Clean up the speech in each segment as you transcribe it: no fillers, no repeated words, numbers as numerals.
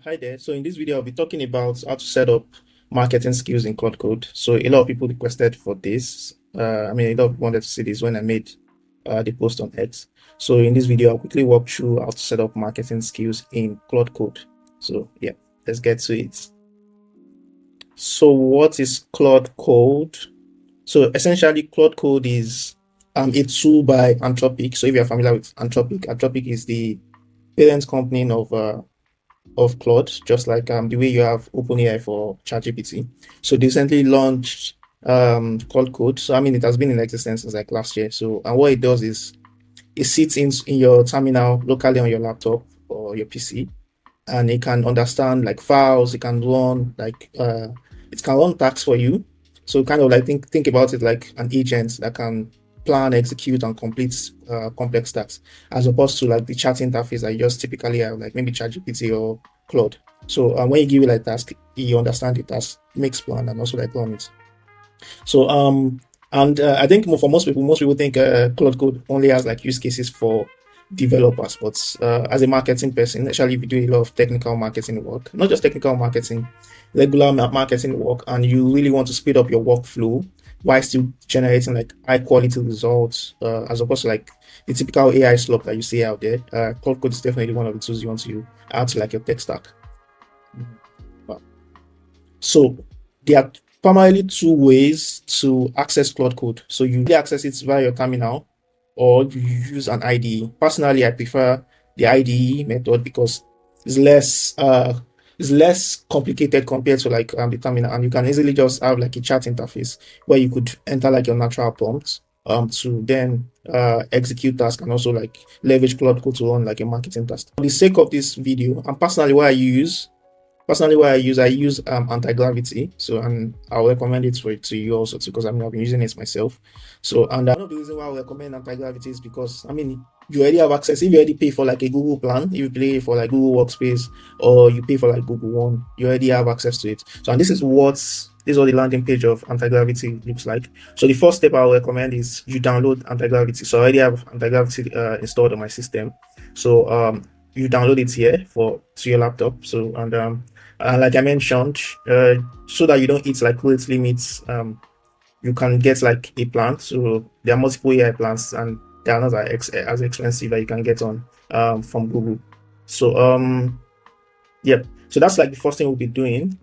Hi there. So in this video, I'll be talking about how to set up marketing skills in Claude Code. So a lot of people requested for this. A lot of people wanted to see this when I made the post on X. So in this video, I'll quickly walk through how to set up marketing skills in Claude Code. So yeah, let's get to it. So what is Claude Code? So essentially, Claude Code is a tool by Anthropic. So if you're familiar with Anthropic is the parent company of Claude, just like the way you have OpenAI for ChatGPT. So they recently launched Claude Code. So it has been in existence since like last year. So and what it does is it sits in your terminal locally on your laptop or your PC, and it can understand like files. It can run it can run tasks for you. So kind of like think about it like an agent that can plan, execute, and complete complex tasks, as opposed to like the chat interface I just typically have, like maybe ChatGPT or Claude. So when you give it like task, you understand the task, makes plan, and also like run it. So I think for most people think Claude Code only has like use cases for developers, but as a marketing person, especially if you do a lot of technical marketing work, not just technical marketing, regular marketing work, and you really want to speed up your workflow while still generating like high quality results, as opposed to like the typical AI slop that you see out there, Claude Code is definitely one of the tools you want to add to like your tech stack. So there are primarily two ways to access Claude Code. So you either access it via your terminal or you use an IDE. Personally, I prefer the IDE method because it's less complicated compared to like the terminal, and you can easily just have like a chat interface where you could enter like your natural prompts to then execute tasks and also like leverage Claude Code to run like a marketing task. For the sake of this video, and I use anti-gravity. So and I'll recommend it to you also too, because I've been using it myself. So and one of the reasons why I recommend anti-gravity is because you already have access. If you already pay for like a Google plan, if you pay for like Google Workspace or you pay for like Google One, you already have access to it. So and this is what the landing page of anti-gravity looks like. So the first step I will recommend is you download anti-gravity. So I already have anti-gravity installed on my system. So you download it here to your laptop. So and like I mentioned, so that you don't hit like weight limits, you can get like a plan. So there are multiple AI plans, and they are not as expensive that you can get on from Google. So yeah, so that's like the first thing we'll be doing.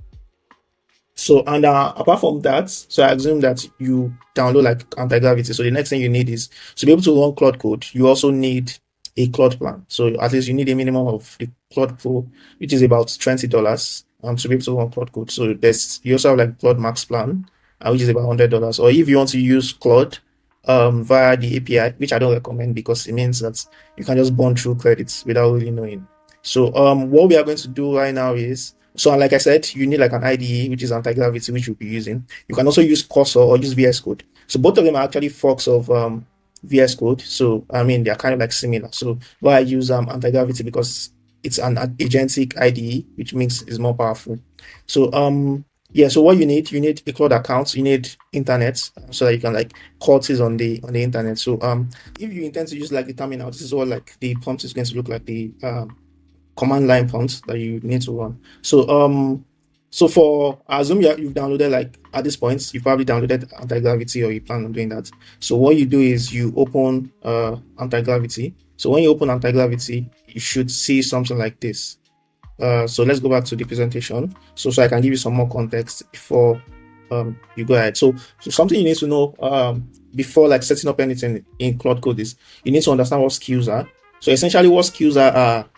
So and apart from that, so I assume that you download like anti-gravity. So the next thing you need is to be able to run Claude Code. You also need a Claude plan. So at least you need a minimum of the Claude Pro, which is about $20, to be able to run Claude Code. So you also have like Claude Max plan, which is about $100. Or if you want to use Claude via the API, which I don't recommend because it means that you can just burn through credits without really knowing. So what we are going to do right now is, so like I said, you need like an IDE, which is anti-gravity, which you'll be using. You can also use Cursor or use VS Code. So both of them are actually forks of VS Code. So they're kind of like similar. So why I use anti-gravity because it's an agentic IDE, which means it's more powerful. So yeah, so what you need a Claude account, you need internet, so that you can like courses on the internet. So if you intend to use like the terminal, this is what like the prompt is going to look like, the command line prompts that you need to run. So for, I assume you've downloaded, like at this point you've probably downloaded anti-gravity or you plan on doing that. So what you do is you open anti-gravity. So when you open anti-gravity, you should see something like this. So let's go back to the presentation so I can give you some more context before you go ahead. So something you need to know before like setting up anything in Claude Code is you need to understand what skills are. So essentially what skills are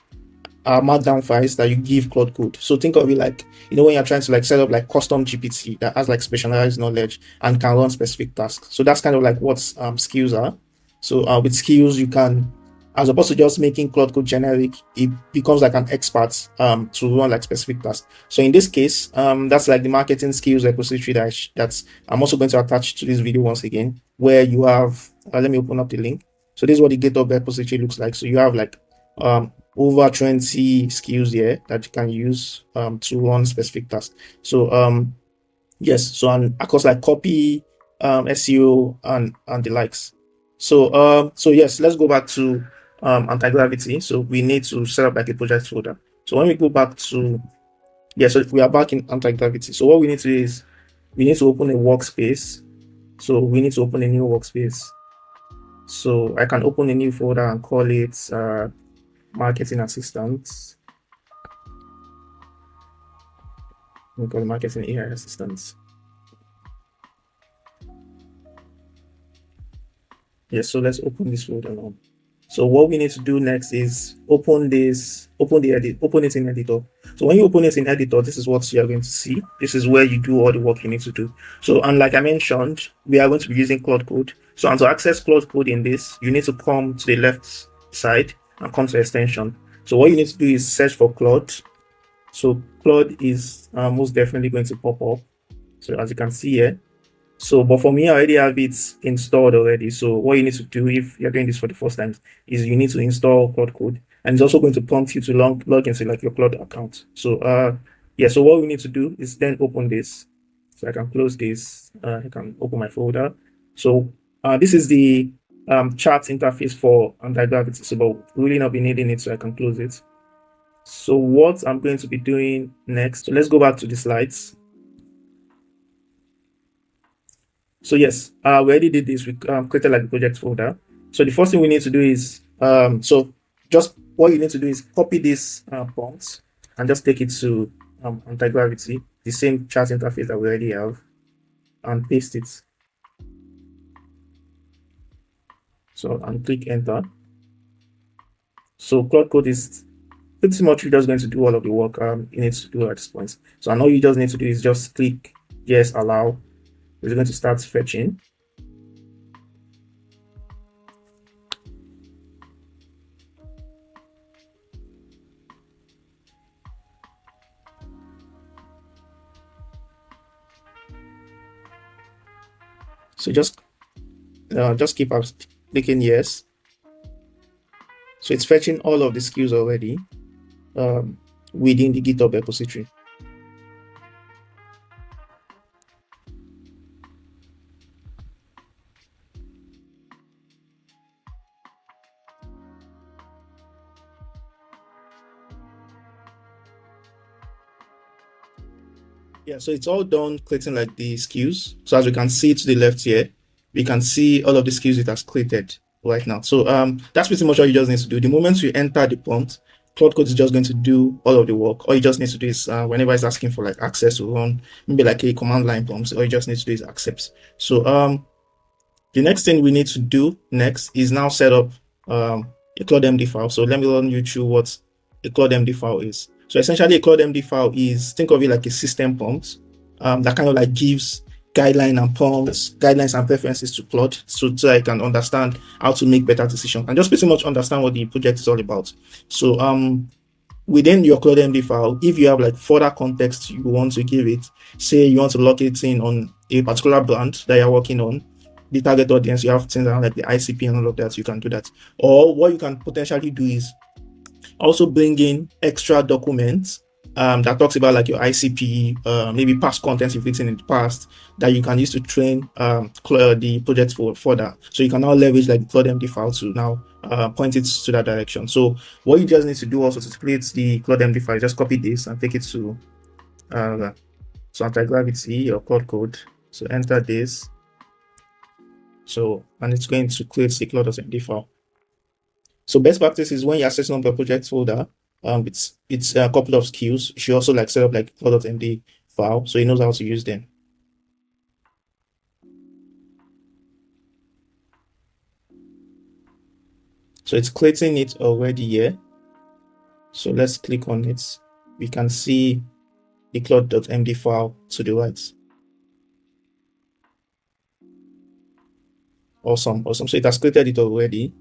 markdown files that you give Claude Code. So think of it like, when you're trying to like set up like custom GPT that has like specialized knowledge and can run specific tasks. So that's kind of like what skills are. So with skills, you can, as opposed to just making Claude Code generic, it becomes like an expert to run like specific tasks. So in this case, that's like the marketing skills repository that I'm also going to attach to this video once again, where you have, let me open up the link. So this is what the GitHub repository looks like. So you have like over 20 skills here that you can use to run specific tasks. So yes, so and of course like copy, SEO and the likes. So yes, let's go back to anti-gravity. So we need to set up like a project folder. So when we go back to, so we are back in anti-gravity. So what we need to do is we need to open a workspace. So we need to open a new workspace. So I can open a new folder and call it marketing assistant. We call it marketing AI assistant. Yes, so let's open this folder now. So what we need to do next is open it in editor. So when you open it in editor, this is what you are going to see. This is where you do all the work you need to do. So, and like I mentioned, we are going to be using Claude Code. So, and to access Claude Code in this, you need to come to the left side and come to extension. So what you need to do is search for Claude. So Claude is most definitely going to pop up. So as you can see here, so, but for me, I already have it installed already. So what you need to do if you're doing this for the first time is you need to install Claude Code, and it's also going to prompt you to log into like your Claude account. So so what we need to do is then open this. So I can close this. I can open my folder. So this is the chart interface for anti-gravity. So but really not be needing it, so I can close it. So what I'm going to be doing next, so let's go back to the slides. So yes, we already did this. We created like a project folder. So the first thing we need to do is, so just what you need to do is copy this prompt and just take it to anti-gravity, the same chart interface that we already have, and paste it. So, and click enter. So Claude Code is pretty much just going to do all of the work you need to do at this point. So, and all you just need to do is just click yes, allow. It's going to start fetching. So just keep clicking yes. So it's fetching all of the skills already within the GitHub repository. Yeah, so it's all done creating like the skills. So as we can see to the left here, we can see all of the skills it has created right now. So that's pretty much all you just need to do. The moment you enter the prompt, Claude Code is just going to do all of the work. All you just need to do is whenever it's asking for like access to run maybe like a command line prompt, all you just need to do is accept. So the next thing we need to do next is now set up a CLAUDE.md file. So let me run you through what a CLAUDE.md file is. So essentially a CLAUDE.md file is, think of it like a system prompt that kind of like gives guidelines and preferences to Claude, so I can understand how to make better decisions and just pretty much understand what the project is all about. So within your CLAUDE.md file, if you have like further context you want to give it, say you want to lock it in on a particular brand that you're working on, the target audience, you have things around like the ICP and all of that, you can do that. Or what you can potentially do is also bring in extra documents that talks about like your ICP, maybe past content you've written in the past that you can use to train the project for that. So you can now leverage like the CLAUDE.md file to now point it to that direction. So what you just need to do also to create the CLAUDE.md file, just copy this and take it to anti-gravity or Claude Code. So enter this. So, and it's going to create the Claude.md file. So best practice is when you're setting up a project folder, it's a couple of skills. You should also like set up like Claude.md file so he knows how to use them. So it's creating it already here. So let's click on it. We can see the Claude.md file to the right. Awesome. So it has created it already.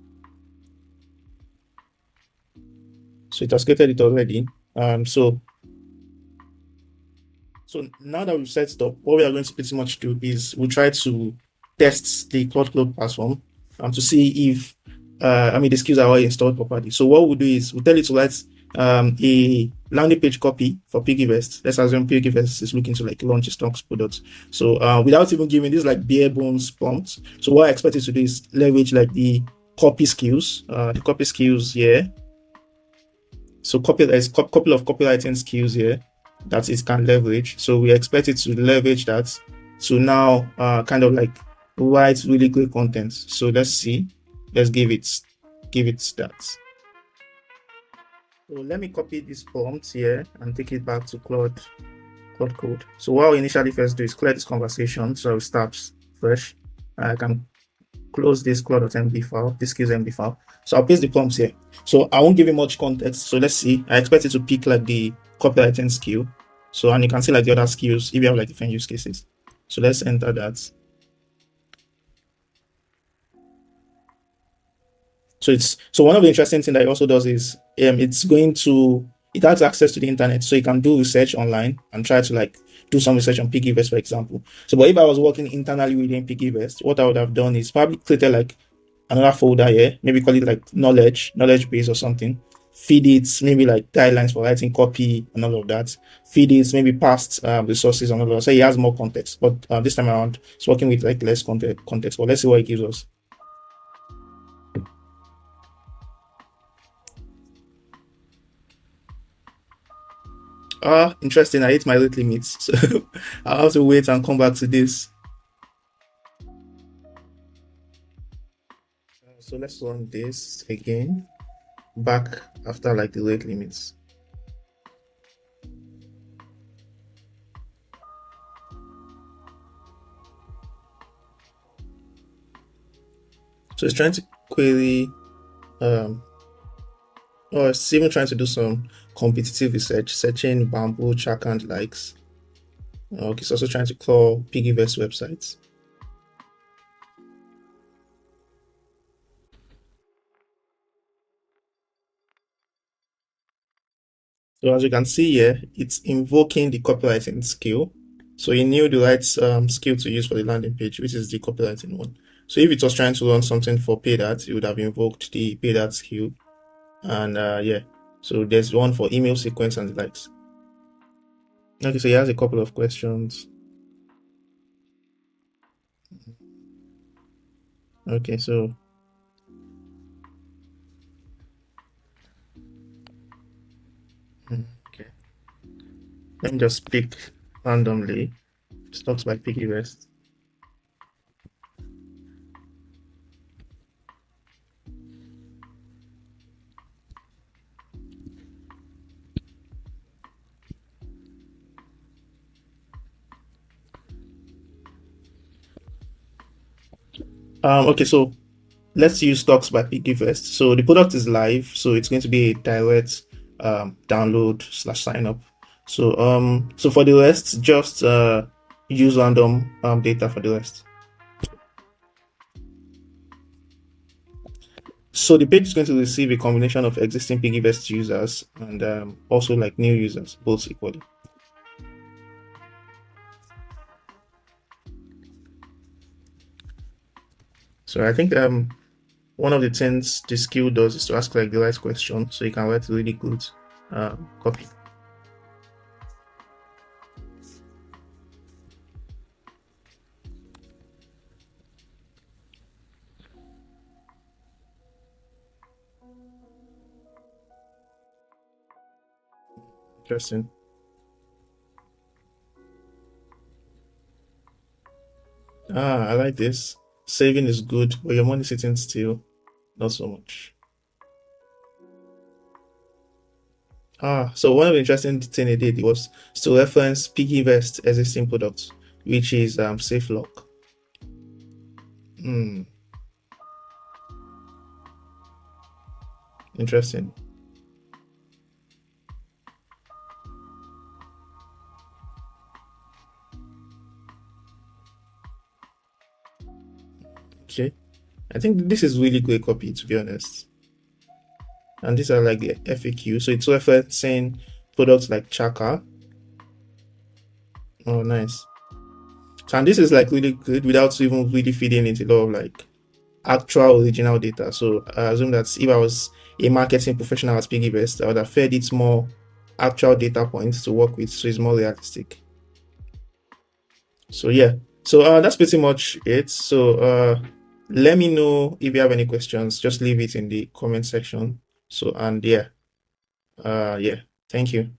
So now that we've set it up, what we are going to pretty much do is we'll try to test the Claude platform to see if the skills are all installed properly. So what we'll do is we'll tell it to write a landing page copy for PiggyVest. Let's assume PiggyVest is looking to like launch a stocks product. So without even giving this like bare bones prompts, so what I expect it to do is leverage like the copy skills here. So there's a couple of copywriting skills here that it can leverage. So we expect it to leverage that to now kind of like write really great content. So let's see. Let's give it that. So let me copy this prompt here and take it back to Claude Code. So what I'll initially first do is clear this conversation. So I'll start fresh. I can close this Claude.md file, this skills.md file. So I'll paste the prompts here. So I won't give you much context. So let's see. I expect it to pick like the copywriting skill. So, and you can see like the other skills if you have like different use cases. So let's enter that. So one of the interesting things that it also does is it has access to the internet, so you can do research online and try to like do some research on Piggyverse, for example. So, but if I was working internally within Piggyverse, what I would have done is probably created like another folder here, maybe call it like knowledge base or something. Feed it maybe like guidelines for writing copy and all of that. Feed it maybe past resources and all of that. So he has more context, but this time around it's working with like less context. But let's see what it gives us. Interesting. I hit my rate limits, so I'll have to wait and come back to this. So let's run this again, back after like the rate limits. So it's trying to query, or it's even trying to do some competitive research, searching bamboo, track and likes. Okay, it's also trying to crawl Piggyverse websites. So as you can see here, it's invoking the copywriting skill. So he knew the right skill to use for the landing page, which is the copywriting one. So if it was trying to run something for paid ads, it would have invoked the paid ads skill. And yeah, so there's one for email sequence and the likes. Okay, so he has a couple of questions. Okay, so okay, let me just pick randomly stocks by Piggyverse. Okay, so let's use stocks by Piggyverse. So the product is live, so it's going to be a direct download / sign up. So for the rest, just use random data for the rest. So the page is going to receive a combination of existing Piggyverse users and also like new users, both equally. So I think one of the things the skill does is to ask like the right question, so you can write really good copy. Interesting. I like this. Saving is good, but your money sitting still, not so much. So one of the interesting thing they did was to reference Piggyverse existing products, which is Safe Lock. Interesting. Okay, I think this is really great copy, to be honest. And these are like the FAQ, so it's referencing products like Chaka. Oh, nice. So, and this is like really good without even really feeding into a lot of like actual original data. So I assume that if I was a marketing professional at Piggyverse, I would have fed it more actual data points to work with, so it's more realistic. So yeah, so that's pretty much it. So let me know if you have any questions. Just leave it in the comment section. So and yeah. Yeah. Thank you.